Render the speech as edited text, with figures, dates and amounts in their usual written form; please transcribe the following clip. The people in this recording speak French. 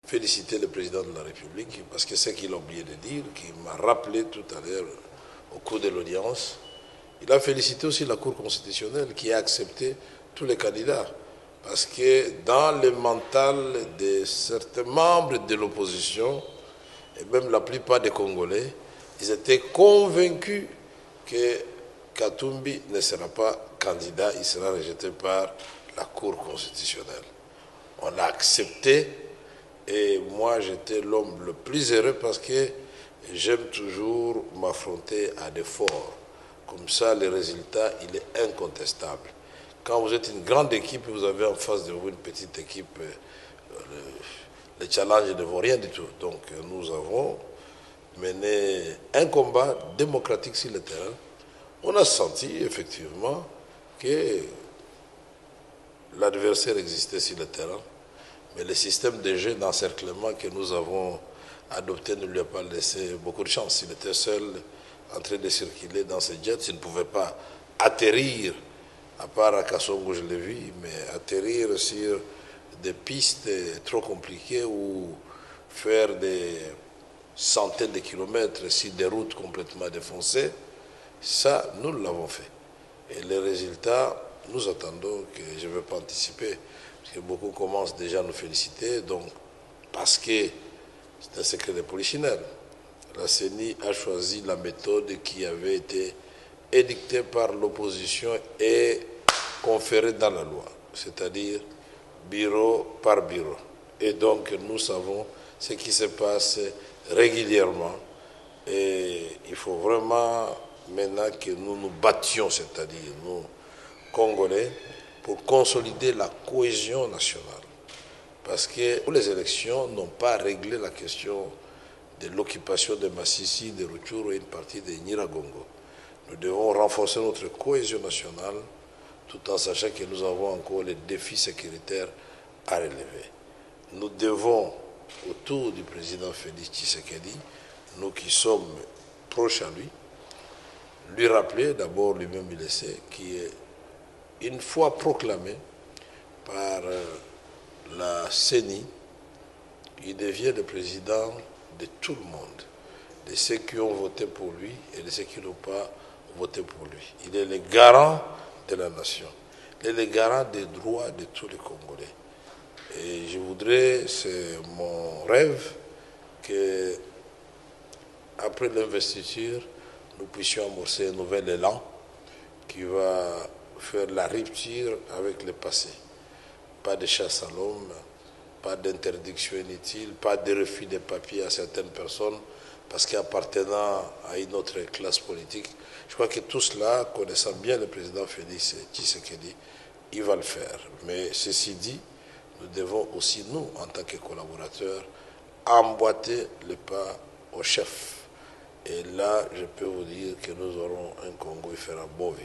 Féliciter le président de la République parce que c'est ce qu'il a oublié de dire, qui m'a rappelé tout à l'heure au cours de l'audience. Il a félicité aussi la Cour constitutionnelle qui a accepté tous les candidats. Parce que dans le mental de certains membres de l'opposition, et même la plupart des Congolais, ils étaient convaincus que Katumbi ne sera pas candidat, il sera rejeté par la Cour constitutionnelle. On l'a accepté et moi j'étais l'homme le plus heureux parce que j'aime toujours m'affronter à des forts. Comme ça, le résultat, il est incontestable. Quand vous êtes une grande équipe, vous avez en face de vous une petite équipe, les challenges ne vont rien du tout. Donc nous avons mené un combat démocratique sur le terrain. On a senti effectivement que l'adversaire existait sur le terrain, mais le système de jeu d'encerclement que nous avons adopté ne lui a pas laissé beaucoup de chance. Il était seul en train de circuler dans ses jets, il ne pouvait pas atterrir, à part à Kassongo, je l'ai vu, mais atterrir sur des pistes trop compliquées ou faire des centaines de kilomètres sur des routes complètement défoncées, ça, nous l'avons fait. Et les résultats, nous attendons que je ne vais pas anticiper, parce que beaucoup commencent déjà à nous féliciter, donc, parce que c'est un secret de polichinelle. La CENI a choisi la méthode qui avait été édictée par l'opposition et conférée dans la loi, c'est-à-dire bureau par bureau. Et donc, nous savons ce qui se passe régulièrement. Et il faut vraiment maintenant que nous nous battions, c'est-à-dire nous, Congolais, pour consolider la cohésion nationale. Parce que les élections n'ont pas réglé la question de l'occupation de Massissi, de Rutshuru et une partie de Nyiragongo. Nous devons renforcer notre cohésion nationale tout en sachant que nous avons encore les défis sécuritaires à relever. Nous devons, autour du président Félix Tshisekedi, nous qui sommes proches à lui rappeler, d'abord lui-même il le sait, qui est une fois proclamé par la CENI, il devient le président de tout le monde, de ceux qui ont voté pour lui et de ceux qui n'ont pas voté pour lui. Il est le garant de la nation, il est le garant des droits de tous les Congolais. Et je voudrais, c'est mon rêve, que après l'investiture, nous puissions amorcer un nouvel élan qui va faire la rupture avec le passé. Pas de chasse à l'homme, pas d'interdiction inutile, pas de refus de papiers à certaines personnes parce qu'appartenant à une autre classe politique. Je crois que tout cela, connaissant bien le président Félix Tshisekedi, il va le faire. Mais ceci dit, nous devons aussi, nous, en tant que collaborateurs, emboîter le pas au chef. Et là, je peux vous dire que nous aurons un Congo qui fera beau vivre.